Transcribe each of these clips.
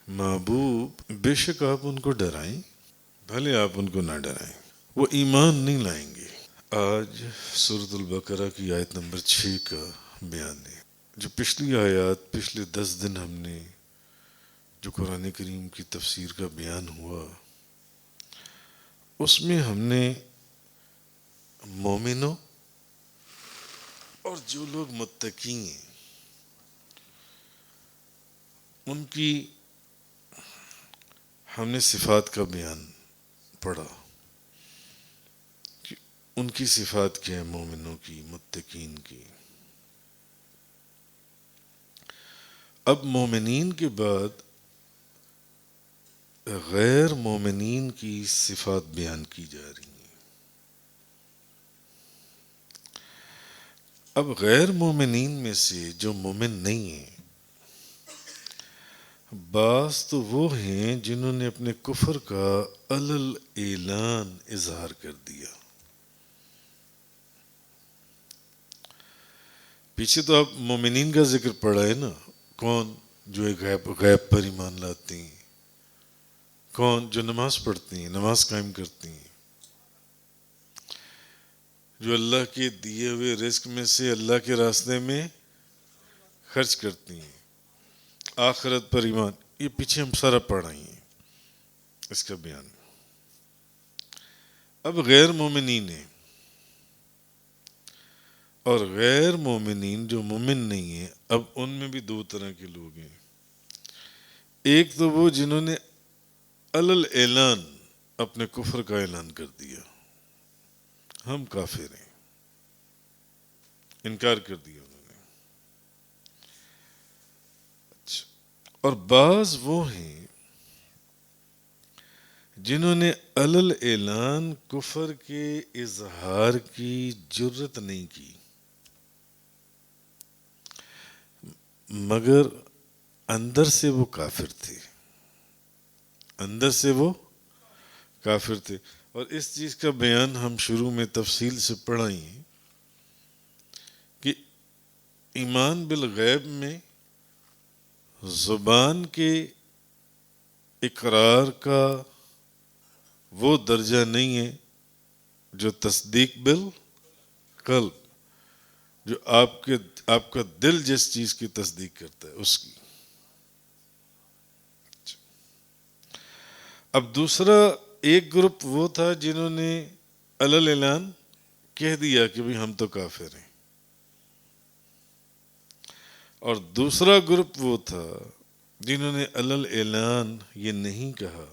محبوب بے شک آپ ان کو ڈرائیں، بھلے آپ ان کو نہ ڈرائیں، وہ ایمان نہیں لائیں گے۔ آج سورۃ البقرہ کی آیت نمبر 6 کا بیان ہے۔ جو پچھلی آیات، پچھلے 10 دن ہم نے جو قرآن کریم کی تفسیر کا بیان ہوا، اس میں ہم نے مومنوں اور جو لوگ متقی ہیں ان کی ہم نے صفات کا بیان پڑھا کہ ان کی صفات کیا ہے، مومنوں کی، متقین کی۔ اب مومنین کے بعد غیر مومنین کی صفات بیان کی جا رہی ہیں۔ اب غیر مومنین میں سے جو مومن نہیں ہیں، بعض تو وہ ہیں جنہوں نے اپنے کفر کا علل اعلان اظہار کر دیا۔ پیچھے تو آپ مومنین کا ذکر پڑھا ہے نا، کون جو ایک غیب پر ایمان لاتے ہیں، کون جو نماز پڑھتی ہیں، نماز قائم کرتی ہیں، جو اللہ کے دیے ہوئے رزق میں سے اللہ کے راستے میں خرچ کرتی ہیں، آخرت پر ایمان۔ یہ پیچھے ہم سارا پڑھ رہے ہیں اس کا بیان۔ اب غیر مومنین ہیں، اور غیر مومنین جو مومن نہیں ہیں، اب ان میں بھی دو طرح کے لوگ ہیں۔ ایک تو وہ جنہوں نے علل اعلان اپنے کفر کا اعلان کر دیا، ہم کافر ہیں، انکار کر دیا انہوں نے۔ اور بعض وہ ہیں جنہوں نے علل اعلان کفر کے اظہار کی جرت نہیں کی، مگر اندر سے وہ کافر تھے، اندر سے وہ کافر تھے۔ اور اس چیز کا بیان ہم شروع میں تفصیل سے پڑھائیں ہیں کہ ایمان بالغیب میں زبان کے اقرار کا وہ درجہ نہیں ہے جو تصدیق بالقلب، جو آپ کا دل جس چیز کی تصدیق کرتا ہے اس کی۔ اب دوسرا ایک گروپ وہ تھا جنہوں نے علل اعلان کہہ دیا کہ بھی ہم تو کافر ہیں، اور دوسرا گروپ وہ تھا جنہوں نے علل اعلان یہ نہیں کہا،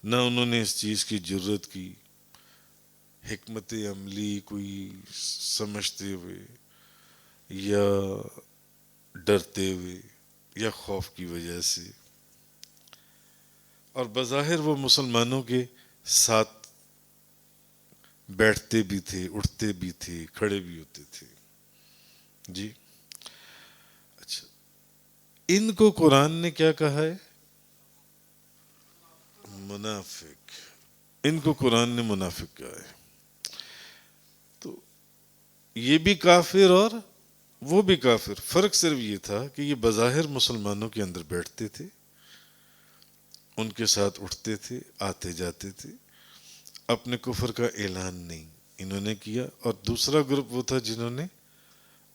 نہ انہوں نے اس چیز کی جرت کی، حکمت عملی کوئی سمجھتے ہوئے یا ڈرتے ہوئے یا خوف کی وجہ سے، اور بظاہر وہ مسلمانوں کے ساتھ بیٹھتے بھی تھے، اٹھتے بھی تھے، کھڑے بھی ہوتے تھے۔ جی اچھا، ان کو قرآن نے کیا کہا ہے؟ منافق۔ ان کو قرآن نے منافق کہا ہے۔ تو یہ بھی کافر اور وہ بھی کافر، فرق صرف یہ تھا کہ یہ بظاہر مسلمانوں کے اندر بیٹھتے تھے، ان کے ساتھ اٹھتے تھے، آتے جاتے تھے، اپنے کفر کا اعلان نہیں انہوں نے کیا۔ اور دوسرا گروپ وہ تھا جنہوں نے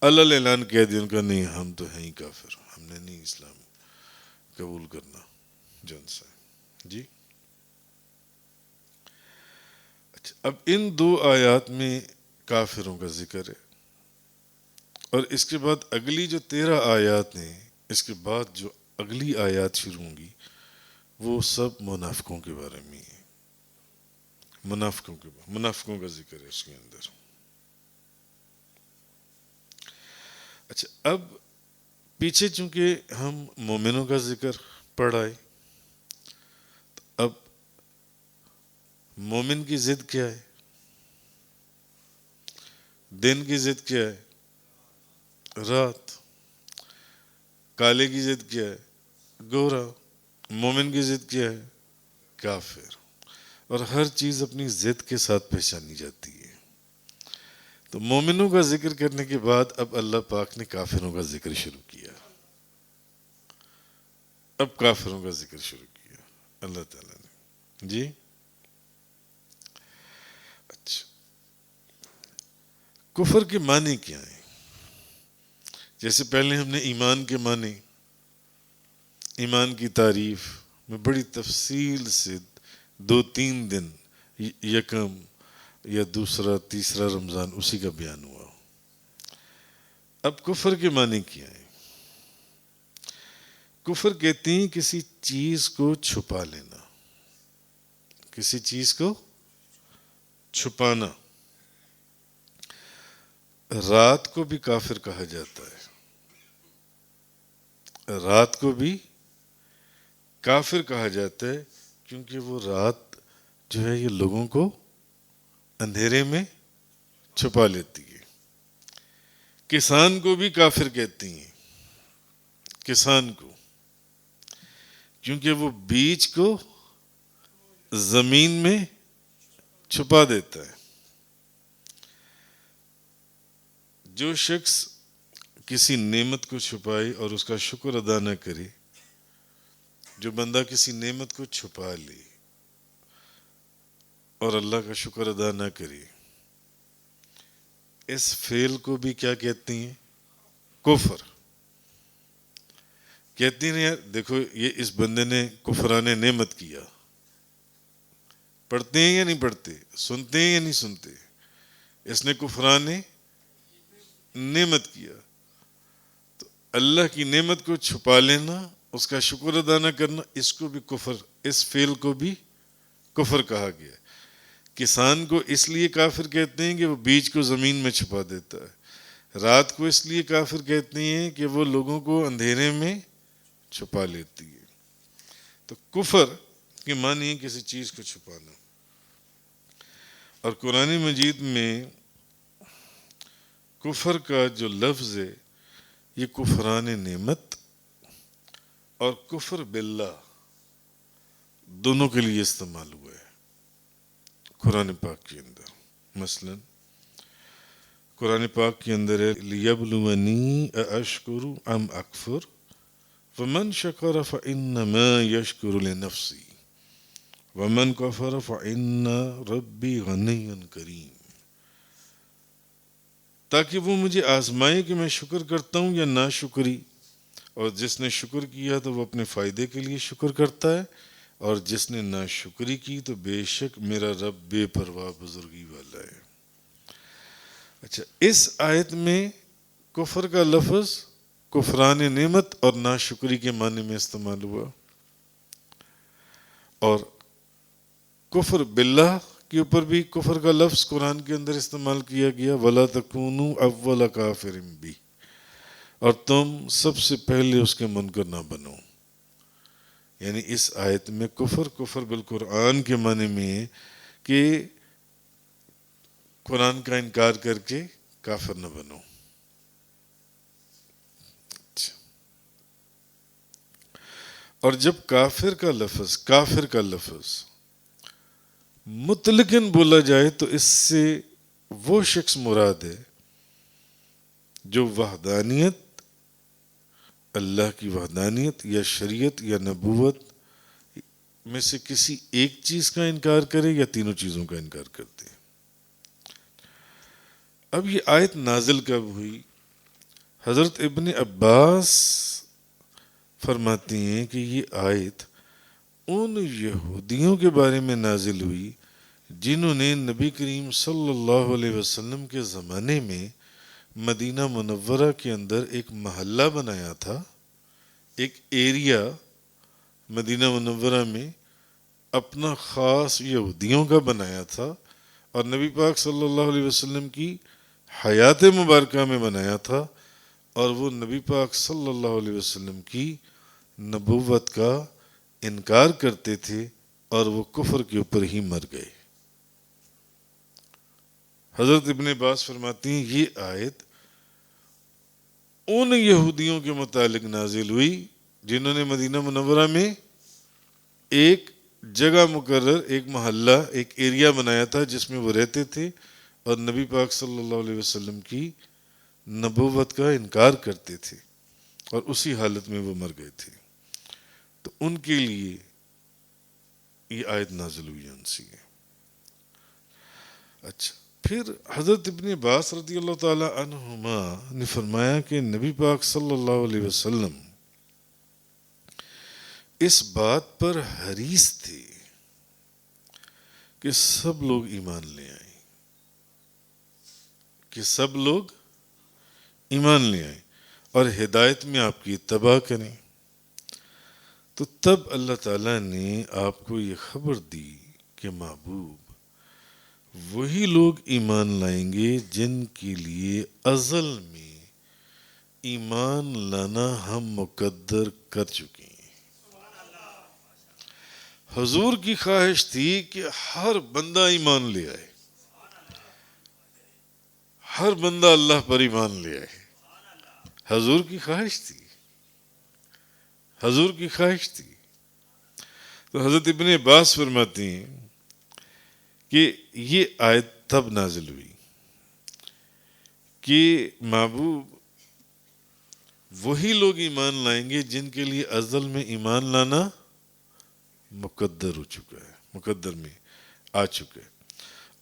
علل اعلان کہہ دیا، ان کا نہیں ہم تو ہیں ہی کافر، ہم نے نہیں اسلام قبول کرنا جن سے۔ جی اچھا، اب ان دو آیات میں کافروں کا ذکر ہے، اور اس کے بعد اگلی جو 13 آیات ہیں، اس کے بعد جو اگلی آیات شروع ہوں گی وہ سب منافقوں کے بارے میں ہے، منافقوں کا ذکر ہے اس کے اندر۔ اچھا، اب پیچھے چونکہ ہم مومنوں کا ذکر پڑھائے، اب مومن کی ضد کیا ہے؟ دن کی ضد کیا ہے؟ رات۔ کالے کی ضد کیا ہے؟ گورا۔ مومن کی ضد کیا ہے؟ کافر۔ اور ہر چیز اپنی ضد کے ساتھ پہچانی جاتی ہے۔ تو مومنوں کا ذکر کرنے کے بعد اب اللہ پاک نے کافروں کا ذکر شروع کیا۔ اب کافروں کا ذکر شروع کیا اللہ تعالیٰ نے. جی اچھا، کفر کے معنی کیا ہیں؟ جیسے پہلے ہم نے ایمان کے معنی، ایمان کی تعریف میں بڑی تفصیل سے 2-3 دن، یکم یا دوسرا تیسرا رمضان اسی کا بیان ہوا. اب کفر کے معنی کیا ہے؟ کفر کہتے ہیں کسی چیز کو چھپا لینا، کسی چیز کو چھپانا. رات کو بھی کافر کہا جاتا ہے، رات کو بھی کافر کہا جاتا ہے کیونکہ وہ رات جو ہے یہ لوگوں کو اندھیرے میں چھپا لیتی ہے. کسان کو بھی کافر کہتی ہیں، کسان کو، کیونکہ وہ بیج کو زمین میں چھپا دیتا ہے. جو شخص کسی نعمت کو چھپائے اور اس کا شکر ادا نہ کرے، جو بندہ کسی نعمت کو چھپا لے اور اللہ کا شکر ادا نہ کرے، اس فعل کو بھی کیا کہتے ہیں؟ کفر کہتے ہیں. یار دیکھو یہ اس بندے نے کفران نعمت کیا. پڑھتے ہیں یا نہیں پڑھتے؟ سنتے ہیں یا نہیں سنتے؟ اس نے کفران نعمت کیا. تو اللہ کی نعمت کو چھپا لینا، اس کا شکر ادا نہ کرنا، اس کو بھی کفر، اس فعل کو بھی کفر کہا گیا. کسان کو اس لیے کافر کہتے ہیں کہ وہ بیج کو زمین میں چھپا دیتا ہے. رات کو اس لیے کافر کہتے ہیں کہ وہ لوگوں کو اندھیرے میں چھپا لیتی ہے. تو کفر کے معنی ہے کسی چیز کو چھپانا. اور قرآن مجید میں کفر کا جو لفظ ہے یہ کفران نعمت اور کفر باللہ دونوں کے لیے استعمال ہوا ہے قرآن پاک کے اندر. مثلا قرآن پاک کے اندر ہے لیبلونی ااشکر ام اکفر ومن شکر فانما یشکر لنفسی ومن کفر فان ربی غنی کریم. تاکہ وہ مجھے آزمائے کہ میں شکر کرتا ہوں یا ناشکری، اور جس نے شکر کیا تو وہ اپنے فائدے کے لیے شکر کرتا ہے، اور جس نے ناشکری کی تو بے شک میرا رب بے پرواہ بزرگی والا ہے. اچھا، اس آیت میں کفر کا لفظ کفران نعمت اور ناشکری کے معنی میں استعمال ہوا. اور کفر باللہ کے اوپر بھی کفر کا لفظ قرآن کے اندر استعمال کیا گیا، وَلَا تَكُونُوا أَوَّلَ كَافِرٍ بِهِ، اور تم سب سے پہلے اس کے منکر نہ بنو. یعنی اس آیت میں کفر بالقرآن کے معنی میں ہے کہ قرآن کا انکار کر کے کافر نہ بنو. اور جب کافر کا لفظ مطلقاً بولا جائے تو اس سے وہ شخص مراد ہے جو وحدانیت، اللہ کی وحدانیت یا شریعت یا نبوت میں سے کسی ایک چیز کا انکار کرے یا تینوں چیزوں کا انکار کرتے. اب یہ آیت نازل کب ہوئی؟ حضرت ابن عباس فرماتے ہیں کہ یہ آیت ان یہودیوں کے بارے میں نازل ہوئی جنہوں نے نبی کریم صلی اللہ علیہ وسلم کے زمانے میں مدینہ منورہ کے اندر ایک محلہ بنایا تھا، ایک ایریا مدینہ منورہ میں اپنا خاص یہودیوں کا بنایا تھا، اور نبی پاک صلی اللہ علیہ وسلم کی حیات مبارکہ میں بنایا تھا، اور وہ نبی پاک صلی اللہ علیہ وسلم کی نبوت کا انکار کرتے تھے اور وہ کفر کے اوپر ہی مر گئے. حضرت ابن عباس فرماتی ہیں یہ آیت ان یہودیوں کے متعلق نازل ہوئی جنہوں نے مدینہ منورہ میں ایک جگہ مقرر، ایک محلہ، ایک ایریا بنایا تھا جس میں وہ رہتے تھے اور نبی پاک صلی اللہ علیہ وسلم کی نبوت کا انکار کرتے تھے، اور اسی حالت میں وہ مر گئے تھے. ان کے لیے یہ آیت نازل ہوئی ان سے. اچھا، پھر حضرت ابن عباس رضی اللہ تعالی عنہما نے فرمایا کہ نبی پاک صلی اللہ علیہ وسلم اس بات پر حریص تھے کہ سب لوگ ایمان لے آئیں، کہ سب لوگ ایمان لے آئیں اور ہدایت میں آپ کی اتباع کریں. تو تب اللہ تعالیٰ نے آپ کو یہ خبر دی کہ محبوب وہی لوگ ایمان لائیں گے جن کے لیے ازل میں ایمان لانا ہم مقدر کر چکے ہیں. حضور کی خواہش تھی کہ ہر بندہ ایمان لے آئے، ہر بندہ اللہ پر ایمان لے آئے. حضور کی خواہش تھی، حضور کی خواہش تھی. تو حضرت ابن عباس فرماتے ہیں کہ یہ آیت تب نازل ہوئی کہ محبوب وہی لوگ ایمان لائیں گے جن کے لیے ازل میں ایمان لانا مقدر ہو چکا ہے، مقدر میں آ چکا ہے،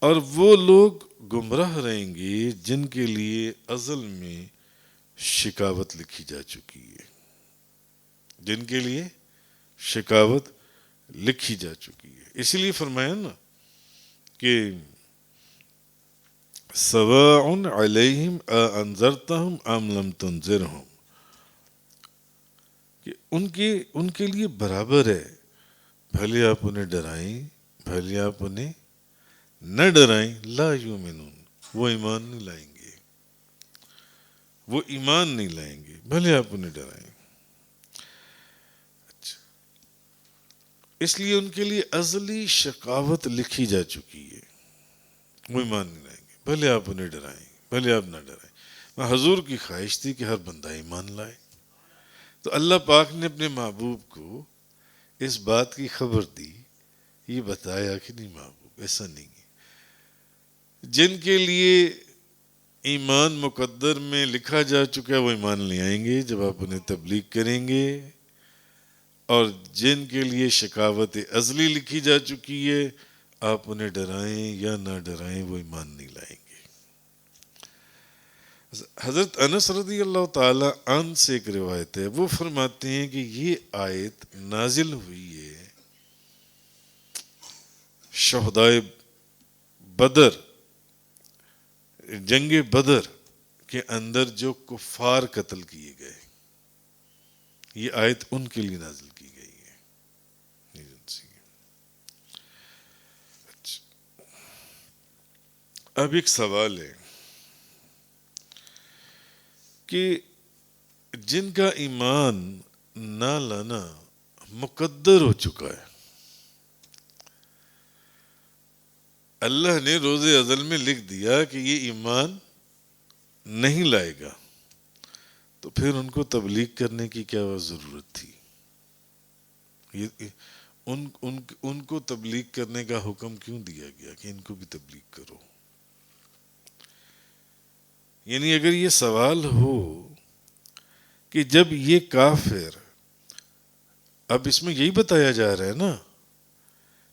اور وہ لوگ گمراہ رہیں گے جن کے لیے ازل میں شقاوت لکھی جا چکی ہے، جن کے لیے شقاوت لکھی جا چکی ہے. اسی لیے فرمایا نا کہ سواء علیہم انذرتہم ام لم تنذرہم، کہ ان کے لیے برابر ہے، بھلے آپ انہیں ڈرائیں بھلے آپ انہیں نہ ڈرائیں، لا یؤمنون، وہ ایمان نہیں لائیں گے، وہ ایمان نہیں لائیں گے بھلے آپ انہیں ڈرائیں. اس لیے ان کے لیے ازلی شقاوت لکھی جا چکی ہے، وہ ایمان نہیں لائیں گے بھلے آپ انہیں ڈرائیں بھلے آپ نہ ڈرائیں. میں حضور کی خواہش تھی کہ ہر بندہ ایمان لائے. تو اللہ پاک نے اپنے محبوب کو اس بات کی خبر دی، یہ بتایا کہ نہیں محبوب ایسا نہیں ہے، جن کے لیے ایمان مقدر میں لکھا جا چکا ہے وہ ایمان لے آئیں گے جب آپ انہیں تبلیغ کریں گے، اور جن کے لیے شقاوت ازلی لکھی جا چکی ہے آپ انہیں ڈرائیں یا نہ ڈرائیں وہ ایمان نہیں لائیں گے. حضرت انس رضی اللہ تعالی عنہ سے ایک روایت ہے، وہ فرماتے ہیں کہ یہ آیت نازل ہوئی ہے شہدائے بدر، جنگ بدر کے اندر جو کفار قتل کیے گئے، یہ آیت ان کے لیے نازل کی گئی ہے. اب ایک سوال ہے کہ جن کا ایمان نہ لانا مقدر ہو چکا ہے، اللہ نے روز ازل میں لکھ دیا کہ یہ ایمان نہیں لائے گا، تو پھر ان کو تبلیغ کرنے کی کیا ضرورت تھی؟ ان کو تبلیغ کرنے کا حکم کیوں دیا گیا کہ ان کو بھی تبلیغ کرو؟ یعنی اگر یہ سوال ہو کہ جب یہ کافر، اب اس میں یہی بتایا جا رہا ہے نا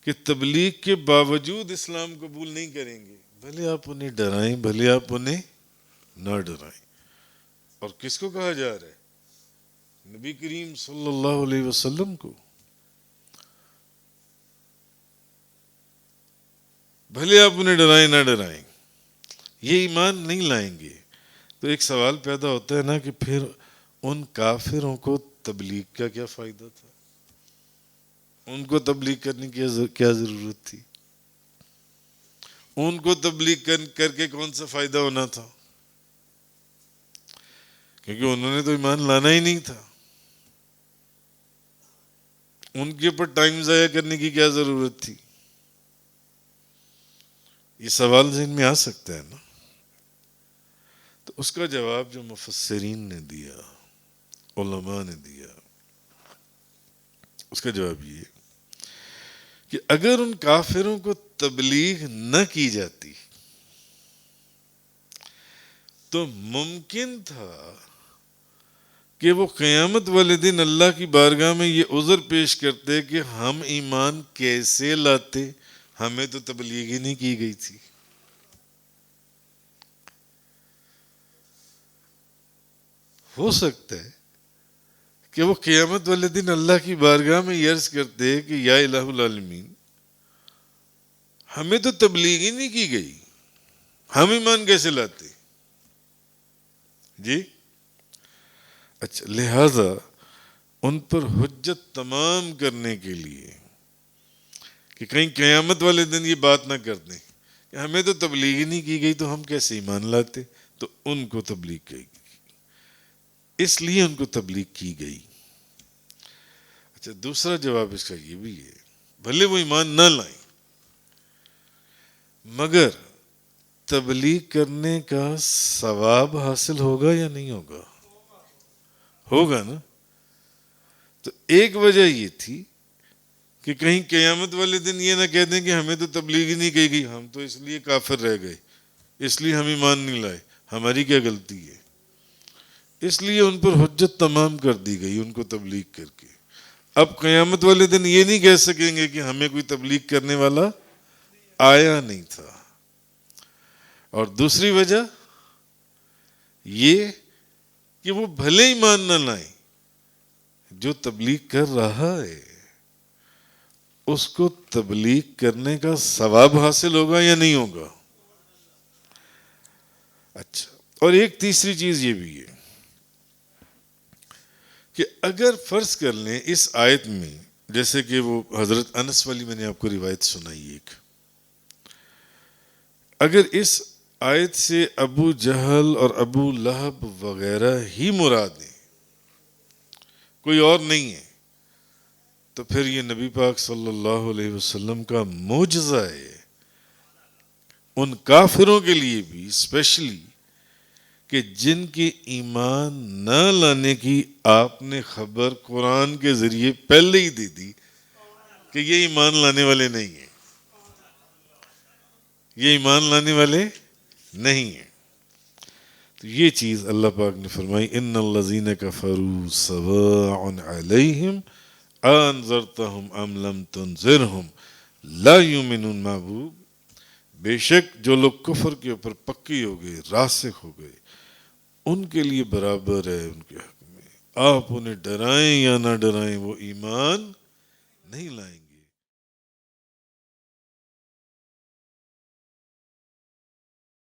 کہ تبلیغ کے باوجود اسلام قبول نہیں کریں گے، بھلے آپ انہیں ڈرائیں بھلے آپ انہیں نہ ڈرائیں. اور کس کو کہا جا رہا ہے؟ نبی کریم صلی اللہ علیہ وسلم کو. بھلے آپ انہیں ڈرائیں نہ ڈرائیں، یہ ایمان نہیں لائیں گے. تو ایک سوال پیدا ہوتا ہے نا کہ پھر ان کافروں کو تبلیغ کا کیا فائدہ تھا؟ ان کو تبلیغ کرنے کی کیا ضرورت تھی؟ ان کو تبلیغ کر کے کون سا فائدہ ہونا تھا؟ کیونکہ انہوں نے تو ایمان لانا ہی نہیں تھا. ان کے اوپر ٹائم ضائع کرنے کی کیا ضرورت تھی؟ یہ سوال ذہن میں آ سکتا ہے نا. تو اس کا جواب جو مفسرین نے دیا، علماء نے دیا، اس کا جواب یہ کہ اگر ان کافروں کو تبلیغ نہ کی جاتی تو ممکن تھا کہ وہ قیامت والے دن اللہ کی بارگاہ میں یہ عذر پیش کرتے کہ ہم ایمان کیسے لاتے، ہمیں تو تبلیغ ہی نہیں کی گئی تھی۔ ہو سکتا ہے کہ وہ قیامت والے دن اللہ کی بارگاہ میں یہ عرض کرتے کہ یا الہ العالمین، ہمیں تو تبلیغ ہی نہیں کی گئی، ہم ایمان کیسے لاتے؟ جی اچھا، لہذا ان پر حجت تمام کرنے کے لیے کہ کہیں قیامت والے دن یہ بات نہ کر دیں کہ ہمیں تو تبلیغ ہی نہیں کی گئی تو ہم کیسے ایمان لاتے، تو ان کو تبلیغ کی گئی، اس لیے ان کو تبلیغ کی گئی۔ اچھا، دوسرا جواب اس کا یہ بھی ہے، بھلے وہ ایمان نہ لائیں مگر تبلیغ کرنے کا ثواب حاصل ہوگا یا نہیں ہوگا؟ ہوگا نا۔ تو ایک وجہ یہ تھی کہ کہیں قیامت والے دن یہ نہ کہہ دیں کہ ہمیں تو تبلیغ ہی نہیں کی گئی، ہم تو اس لیے کافر رہ گئے، اس لیے ہم ایمان نہیں لائے، ہماری کیا غلطی ہے؟ اس لیے ان پر حجت تمام کر دی گئی ان کو تبلیغ کر کے۔ اب قیامت والے دن یہ نہیں کہہ سکیں گے کہ ہمیں کوئی تبلیغ کرنے والا آیا نہیں تھا۔ اور دوسری وجہ یہ کہ وہ بھلے ایمان نہ لائیں، جو تبلیغ کر رہا ہے اس کو تبلیغ کرنے کا ثواب حاصل ہوگا یا نہیں ہوگا؟ اچھا، اور ایک تیسری چیز یہ بھی ہے کہ اگر فرض کر لیں اس آیت میں، جیسے کہ وہ حضرت انس والی میں نے آپ کو روایت سنائی ایک، اگر اس آیت سے ابو جہل اور ابو لہب وغیرہ ہی مراد ہیں، کوئی اور نہیں ہے، تو پھر یہ نبی پاک صلی اللہ علیہ وسلم کا معجزہ ہے ان کافروں کے لیے بھی اسپیشلی، کہ جن کے ایمان نہ لانے کی آپ نے خبر قرآن کے ذریعے پہلے ہی دے دی کہ یہ ایمان لانے والے نہیں ہیں، یہ ایمان لانے والے نہیں ہیں۔ تو یہ چیز اللہ پاک نے فرمائی، ان الذین کفروا سواء علیہم انذرتہم ام لم تنذرہم لا یؤمنون۔ محبوب، بے شک جو لوگ کفر کے اوپر پکی ہو گئے، راسخ ہو گئے، ان کے لیے برابر ہے ان کے حق میں، آپ انہیں ڈرائیں یا نہ ڈرائیں وہ ایمان نہیں لائیں گے۔